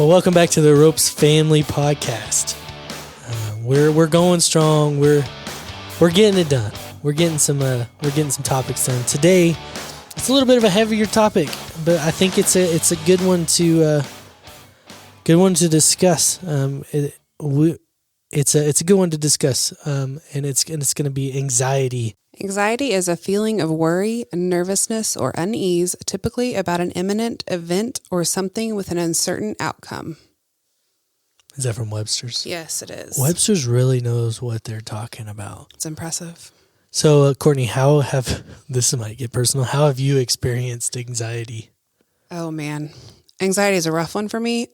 Well, welcome back to the Ropes Family Podcast. We're going strong. We're getting it done. We're getting some topics done today. It's a little bit of a heavier topic, but I think it's a good one to discuss. It's a good one to discuss, and it's going to be anxiety. Anxiety is a feeling of worry, nervousness, or unease, typically about an imminent event or something with an uncertain outcome. Is that from Webster's? Yes, it is. Webster's really knows what they're talking about. It's impressive. So, Courtney, this might get personal, how have you experienced anxiety? Oh, man. Anxiety is a rough one for me.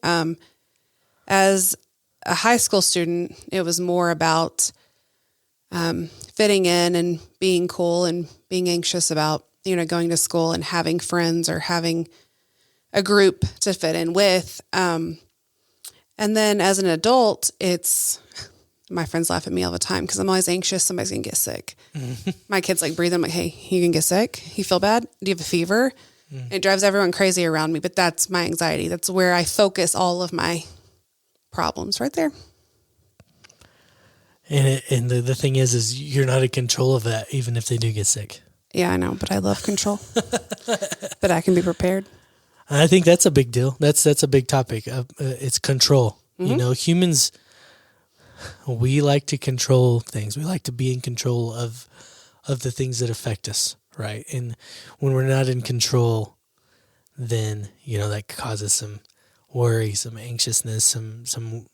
As a high school student, it was more about fitting in and being cool and being anxious about, going to school and having friends or having a group to fit in with. And then as an adult, my friends laugh at me all the time because I'm always anxious somebody's going to get sick. Mm-hmm. My kids breathe. I'm like, hey, you can get sick? You feel bad? Do you have a fever? Mm-hmm. It drives everyone crazy around me, but that's my anxiety. That's where I focus all of my problems right there. And the thing is you're not in control of that, even if they do get sick. Yeah, I know, but I love control. But I can be prepared. I think that's a big deal. That's a big topic. It's control. Mm-hmm. Humans, we like to control things. We like to be in control of the things that affect us, right? And when we're not in control, then that causes some worry, some anxiousness, some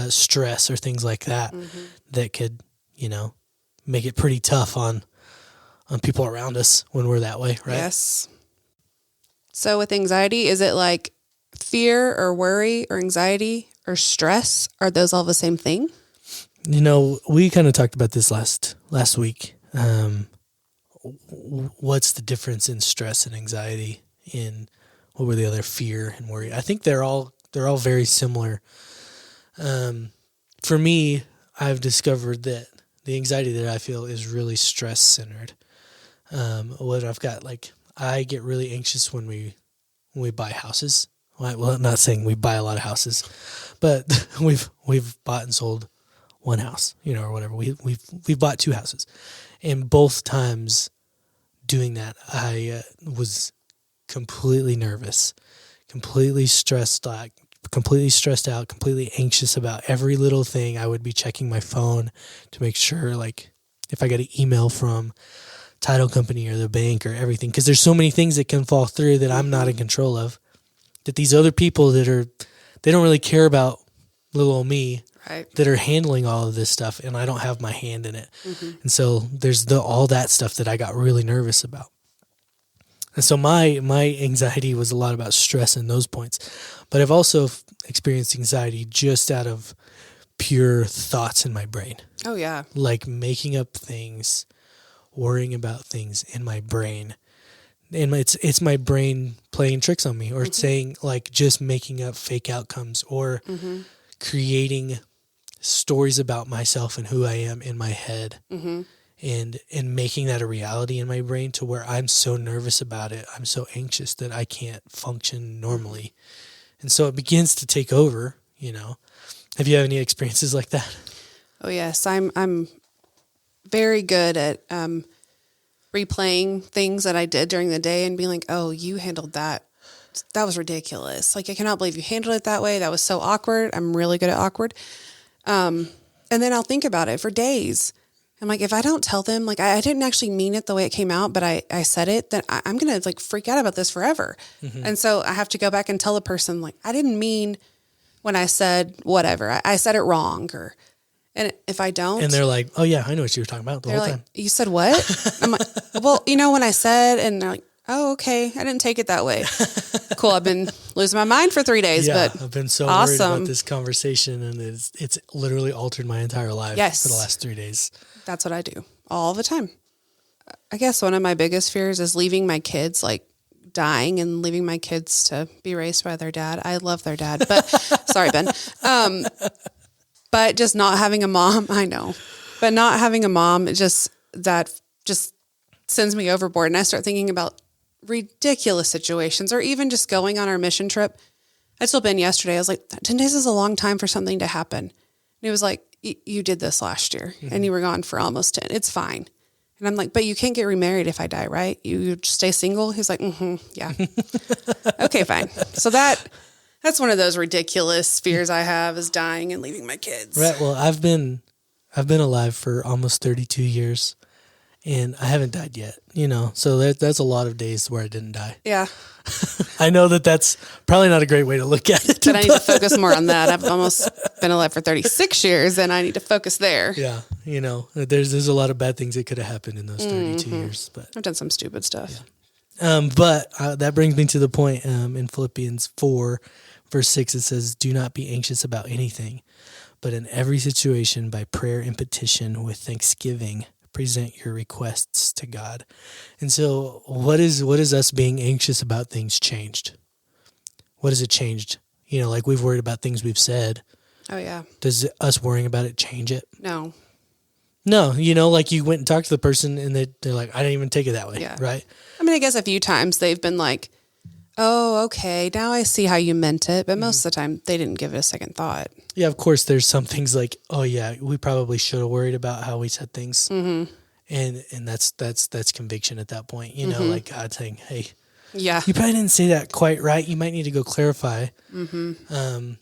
stress or things like that, mm-hmm. that could, make it pretty tough on people around us when we're that way, right? Yes. So with anxiety, is it like fear or worry or anxiety or stress? Are those all the same thing? We kind of talked about this last week. What's the difference in stress and anxiety? In what were the other, fear and worry? I think they're all very similar. For me, I've discovered that the anxiety that I feel is really stress centered. What I've got, I get really anxious when we buy houses. Well, I'm not saying we buy a lot of houses, but we've bought and sold one house, or whatever. We've bought two houses, and both times doing that, I was completely nervous, completely stressed out, completely anxious about every little thing. I would be checking my phone to make sure, if I got an email from title company or the bank or everything, because there's so many things that can fall through that I'm not in control of, that these other people they don't really care about little old me, right, that are handling all of this stuff, and I don't have my hand in it. Mm-hmm. And so there's all that stuff that I got really nervous about. And so my anxiety was a lot about stress in those points. But I've also experienced anxiety just out of pure thoughts in my brain. Oh, yeah. Like making up things, worrying about things in my brain. And it's my brain playing tricks on me, or mm-hmm. saying, just making up fake outcomes, or mm-hmm. creating stories about myself and who I am in my head. Mm-hmm. And making that a reality in my brain, to where I'm so nervous about it, I'm so anxious that I can't function normally. And so it begins to take over, Have you had any experiences like that? Oh, yes. I'm very good at replaying things that I did during the day and being like, oh, you handled that. That was ridiculous. I cannot believe you handled it that way. That was so awkward. I'm really good at awkward. And then I'll think about it for days. I'm like, if I don't tell them, I didn't actually mean it the way it came out, but I said it, then I'm going to freak out about this forever. Mm-hmm. And so I have to go back and tell the person, I didn't mean when I said whatever, I said it wrong. And if I don't. And they're like, oh yeah, I know what you were talking about the whole time. You said what? I'm like, well, when I said, and they're like, oh, okay, I didn't take it that way. Cool. I've been losing my mind for 3 days, but I've been so worried about this conversation, and it's literally altered my entire life for the last 3 days. That's what I do all the time. I guess one of my biggest fears is leaving my kids, dying and leaving my kids to be raised by their dad. I love their dad, but sorry, Ben. But just not having a mom, I know, but not having a mom, that sends me overboard. And I start thinking about ridiculous situations, or even just going on our mission trip. I told Ben yesterday, I was like, 10 days is a long time for something to happen. And he was like, you did this last year and you were gone for almost 10. It's fine. And I'm like, but you can't get remarried if I die, right? You just stay single? He's like, yeah. Okay, fine. So that's one of those ridiculous fears I have, is dying and leaving my kids. Right. Well, I've been alive for almost 32 years, and I haven't died yet, so that's a lot of days where I didn't die. Yeah. I know that's probably not a great way to look at it. But I need to focus more on that. I've almost been alive for 36 years, and I need to focus there. Yeah. There's a lot of bad things that could have happened in those 32 years, but I've done some stupid stuff. Yeah. But that brings me to the point in Philippians 4, verse 6, it says, "Do not be anxious about anything, but in every situation by prayer and petition with thanksgiving, present your requests to God." And so what is us being anxious about things changed? What has it changed? Like we've worried about things we've said. Oh, yeah. Does us worrying about it change it? No. No, like you went and talked to the person and they're like, I didn't even take it that way. Yeah. Right? I mean, I guess a few times they've been like, oh, okay, now I see how you meant it. But most of the time they didn't give it a second thought. Yeah, of course, there's some things like, oh yeah, we probably should have worried about how we said things. Mm-hmm. And that's conviction at that point, like God saying, hey, yeah, you probably didn't say that quite right. You might need to go clarify. Mm-hmm.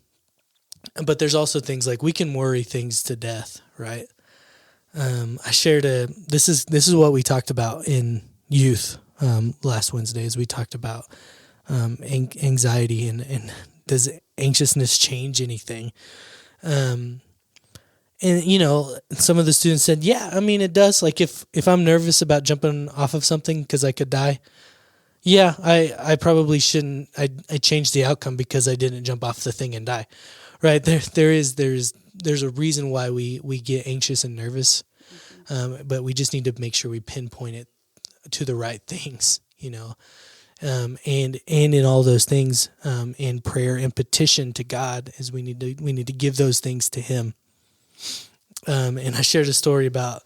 But there's also things like we can worry things to death, right? I shared this is what we talked about in youth last Wednesday, as we talked about anxiety and does anxiousness change anything? And some of the students said, yeah, I mean, it does. Like if I'm nervous about jumping off of something because I could die, yeah, I probably shouldn't. I changed the outcome because I didn't jump off the thing and die. Right. There's a reason why we get anxious and nervous. But we just need to make sure we pinpoint it to the right things, and in all those things, in prayer and petition to God, is we need to give those things to Him. And I shared a story about,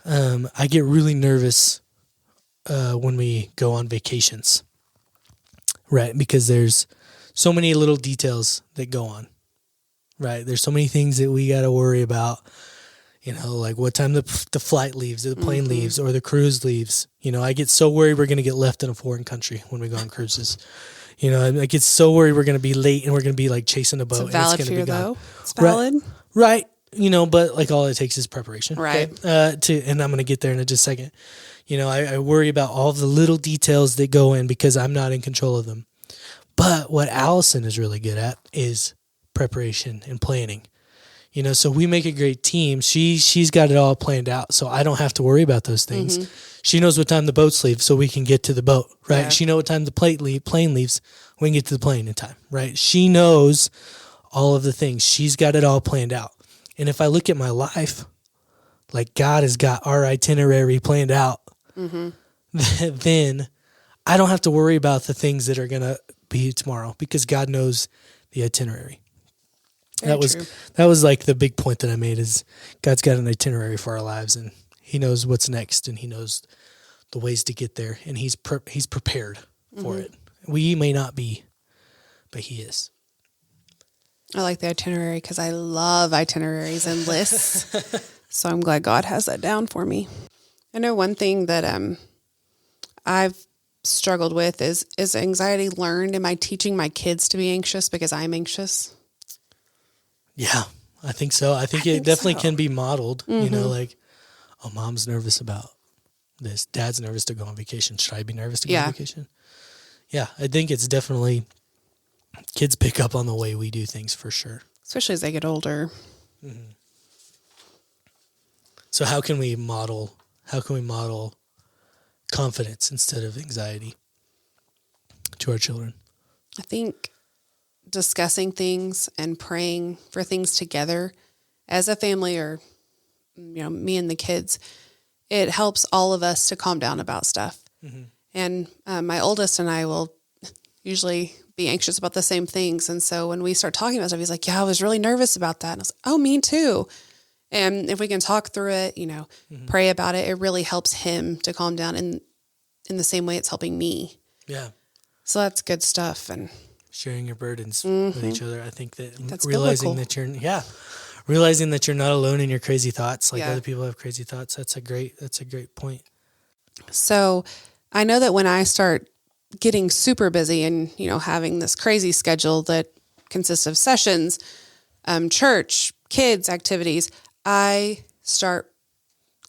I get really nervous, when we go on vacations, right? Because there's so many little details that go on, right? There's so many things that we got to worry about. Like what time the flight leaves, or the plane leaves, or the cruise leaves. I get so worried we're going to get left in a foreign country when we go on cruises. I get so worried we're going to be late and we're going to be like chasing a boat. It's a valid and it's fear, gonna be gone. though. It's valid. Right. But like all it takes is preparation. Right. Okay? And I'm going to get there in just a second. I worry about all the little details that go in because I'm not in control of them. But what Allison is really good at is preparation and planning. So we make a great team. She's got it all planned out, so I don't have to worry about those things. Mm-hmm. She knows what time the boats leave, so we can get to the boat, right? Yeah. She knows what time the plane leaves, we can get to the plane in time, right? She knows all of the things. She's got it all planned out. And if I look at my life, like God has got our itinerary planned out, then I don't have to worry about the things that are going to be tomorrow because God knows the itinerary. That was like the big point that I made is God's got an itinerary for our lives and He knows what's next and He knows the ways to get there and He's prepared for it. We may not be, but He is. I like the itinerary because I love itineraries and lists. So I'm glad God has that down for me. I know one thing that I've struggled with is anxiety learned? Am I teaching my kids to be anxious because I'm anxious? Yeah, I think so. I think it definitely can be modeled, like, oh, mom's nervous about this. Dad's nervous to go on vacation. Should I be nervous to go on vacation? Yeah, I think it's definitely, kids pick up on the way we do things for sure. Especially as they get older. Mm-hmm. So how can we model confidence instead of anxiety to our children? I think discussing things and praying for things together as a family or, me and the kids, it helps all of us to calm down about stuff. Mm-hmm. And my oldest and I will usually be anxious about the same things. And so when we start talking about stuff, he's like, yeah, I was really nervous about that. And I was like, oh, me too. And if we can talk through it, pray about it, it really helps him to calm down in the same way it's helping me. Yeah. So that's good stuff. And sharing your burdens with each other. I think That's realizing biblical. realizing that you're not alone in your crazy thoughts. Like Yeah. other people have crazy thoughts. That's a great point. So I know that when I start getting super busy and, having this crazy schedule that consists of sessions, church, kids, activities, I start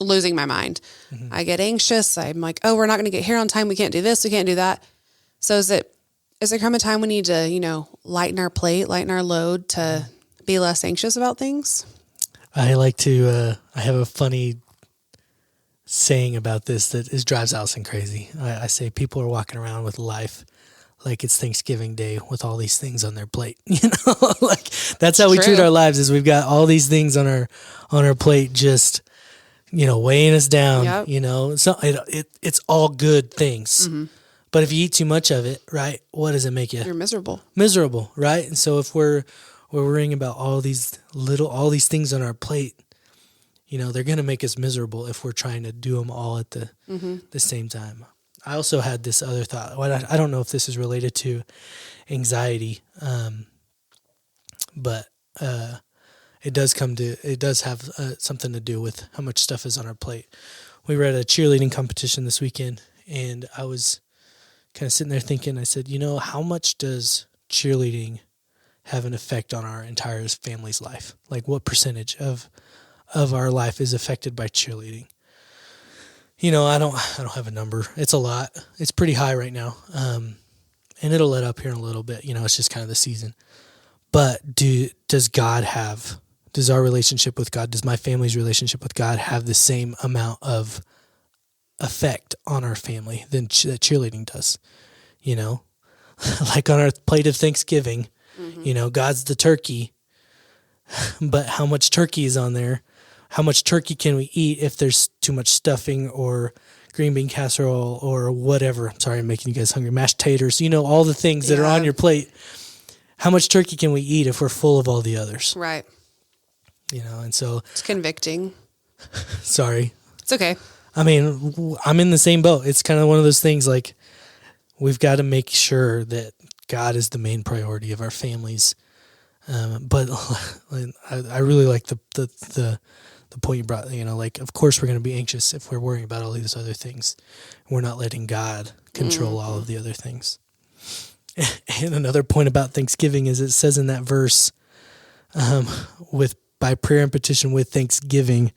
losing my mind. I get anxious. I'm like, oh, we're not going to get here on time. We can't do this. We can't do that. So is there come a time we need to, lighten our plate, lighten our load to be less anxious about things? I like to, I have a funny saying about this that drives Allison crazy. I say people are walking around with life like it's Thanksgiving Day with all these things on their plate. Like that's how we treat our lives, is we've got all these things on our plate, just, weighing us down. Yep. So it's all good things. But if you eat too much of it, right, what does it make you? You're miserable. Miserable, right? And so if we're worrying about all these things on our plate, they're going to make us miserable if we're trying to do them all at the same time. I also had this other thought. I don't know if this is related to anxiety, but it does have something to do with how much stuff is on our plate. We were at a cheerleading competition this weekend, and I was kind of sitting there thinking, I said, how much does cheerleading have an effect on our entire family's life? Like what percentage of our life is affected by cheerleading? I don't have a number. It's a lot. It's pretty high right now. And it'll let up here in a little bit. It's just kind of the season. But does our relationship with God, does my family's relationship with God have the same amount of effect on our family than that cheerleading does? Like on our plate of Thanksgiving, God's the turkey, but how much turkey is on there? How much turkey can we eat if there's too much stuffing or green bean casserole or whatever? I'm sorry, I'm making you guys hungry. Mashed taters, all the things that are on your plate. How much turkey can we eat if we're full of all the others? Right. And so... It's convicting. Sorry. It's okay. I mean, I'm in the same boat. It's kind of one of those things like we've got to make sure that God is the main priority of our families. But I really like the point you brought, like, of course we're going to be anxious if we're worrying about all these other things. We're not letting God control all of the other things. And another point about Thanksgiving is it says in that verse, by prayer and petition with thanksgiving,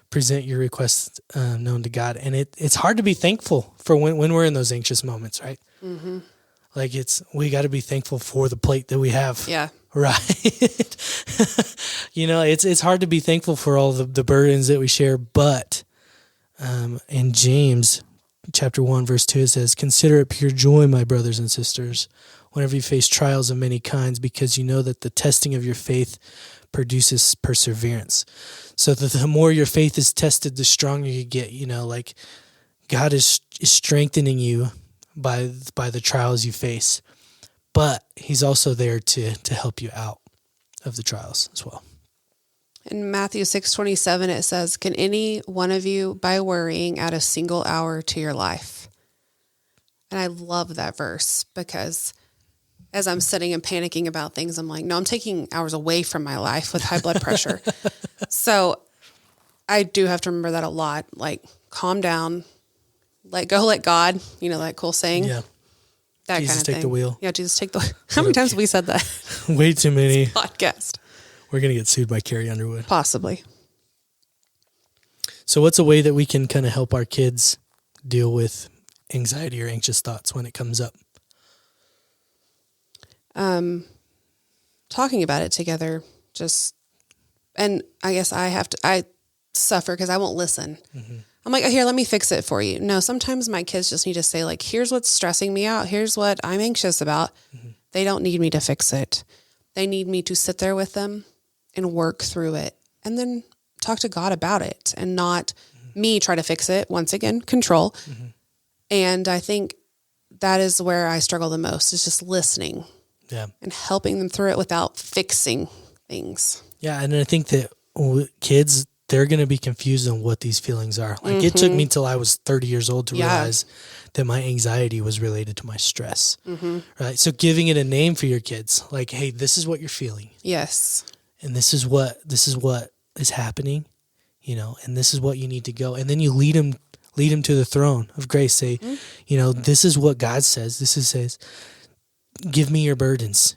present your requests known to God. And it's hard to be thankful for when we're in those anxious moments, right? Mm-hmm. Like we got to be thankful for the plate that we have. Yeah. Right. It's hard to be thankful for all the burdens that we share, but in James chapter 1, verse 2, it says, "Consider it pure joy, my brothers and sisters, whenever you face trials of many kinds, because you know that the testing of your faith produces perseverance." So the more your faith is tested, the stronger you get. Like God is strengthening you by the trials you face, but He's also there to help you out of the trials as well. In Matthew 6:27, it says, "Can any one of you, by worrying, add a single hour to your life?" And I love that verse because as I'm sitting and panicking about things, I'm like, no, I'm taking hours away from my life with high blood pressure. So I do have to remember that a lot. Like, calm down, let go, let God, that cool saying. Yeah. That Jesus, kind of take thing. the wheel. Yeah, Jesus, take the wheel. How many times have we said that? Way too many. Podcast. We're going to get sued by Carrie Underwood. Possibly. So what's a way that we can kind of help our kids deal with anxiety or anxious thoughts when it comes up? Talking about it together, and I guess I suffer because I won't listen. Mm-hmm. I'm like, oh, here, let me fix it for you. No, sometimes my kids just need to say, like, here's what's stressing me out. Here's what I'm anxious about. Mm-hmm. They don't need me to fix it. They need me to sit there with them and work through it and then talk to God about it and not me try to fix it. Once again, control. Mm-hmm. And I think that is where I struggle the most, is just listening and helping them through it without fixing things. Yeah. And I think that kids, they're going to be confused on what these feelings are. Like it took me till I was 30 years old to realize that my anxiety was related to my stress, right? So giving it a name for your kids, like, hey, this is what you're feeling. Yes. And this is what is happening, and this is what you need to go. And then you lead them to the throne of grace. Say, this is what God says. Says, give me your burdens,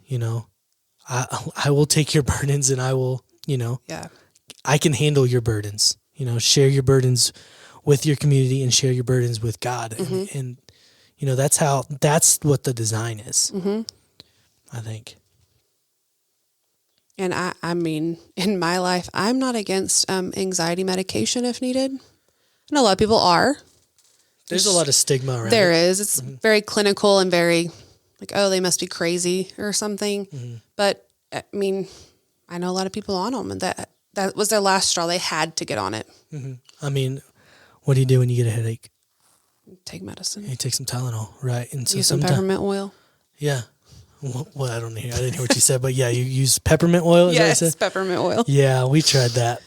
I will take your burdens and I will, I can handle your burdens, share your burdens with your community and share your burdens with God. And that's what the design is, I think. And I mean, in my life, I'm not against anxiety medication if needed. I know a lot of people are. There's a lot of stigma around There it. is. It's very clinical and very like, oh, they must be crazy or something. But I mean, I know a lot of people on them, and that was their last straw. They had to get on it. I mean, what do you do when you get a headache? Take medicine. You take some Tylenol, right? And so use some peppermint oil. Yeah. Well, I didn't hear what you said, but yeah, you use peppermint oil. Is Yes, that what you said? peppermint oil. Yeah, we tried that.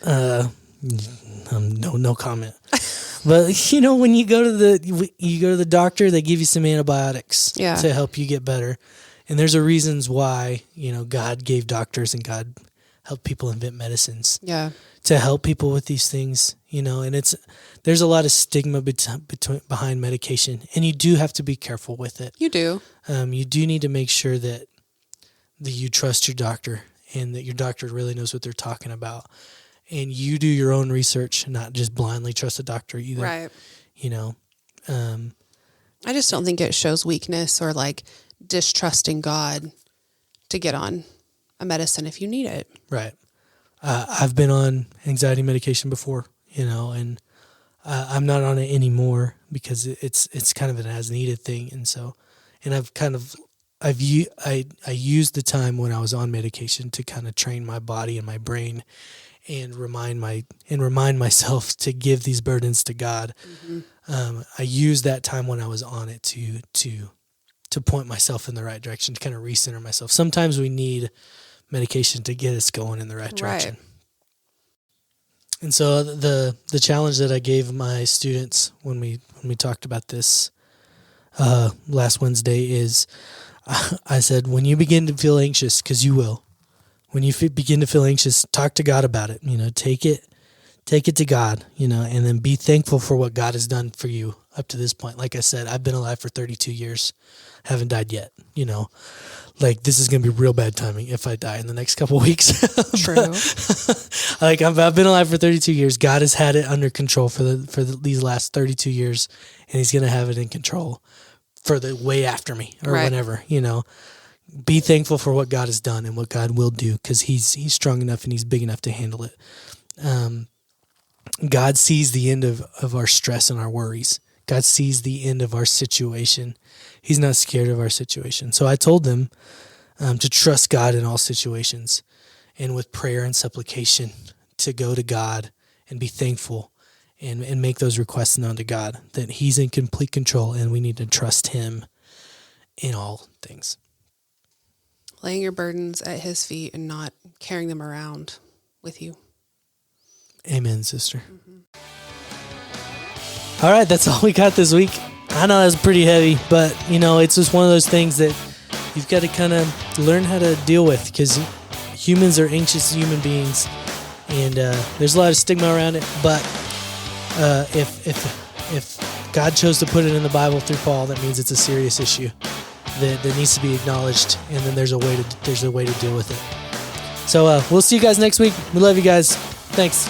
No comment. But when you go to the doctor, they give you some antibiotics to help you get better. And there's a reasons why, God gave doctors and God helped people invent medicines. Yeah. To help people with these things, and there's a lot of stigma behind medication, and you do have to be careful with it. You do. You do need to make sure that you trust your doctor and that your doctor really knows what they're talking about, and you do your own research, not just blindly trust a doctor either. Right. I just don't think it shows weakness or like distrusting God to get on a medicine if you need it. Right. I've been on anxiety medication before, and I'm not on it anymore because it's kind of an as needed thing. And so, and I used the time when I was on medication to kind of train my body and my brain and remind myself to give these burdens to God. I used that time when I was on it to point myself in the right direction, to kind of recenter myself. Sometimes we need medication to get us going in the right direction. Right. And so the challenge that I gave my students when we talked about this last Wednesday is I said, when you begin to feel anxious, because you will, when you begin to feel anxious, talk to God about it. Take it to God, and then be thankful for what God has done for you up to this point. Like I said, I've been alive for 32 years, haven't died yet, Like, this is going to be real bad timing if I die in the next couple of weeks. True. Like, I've been alive for 32 years. God has had it under control for these last 32 years, and he's going to have it in control for the way after me or whenever, Be thankful for what God has done and what God will do, because he's strong enough and he's big enough to handle it. God sees the end of our stress and our worries. God sees the end of our situation. He's not scared of our situation. So I told them to trust God in all situations, and with prayer and supplication to go to God and be thankful and make those requests known to God, that he's in complete control and we need to trust him in all things. Laying your burdens at his feet and not carrying them around with you. Amen, sister. All right, that's all we got this week. I know that's pretty heavy, but, it's just one of those things that you've got to kind of learn how to deal with, because humans are anxious human beings, and there's a lot of stigma around it. But if God chose to put it in the Bible through Paul, that means it's a serious issue that needs to be acknowledged, and then there's a way to deal with it. So we'll see you guys next week. We love you guys. Thanks.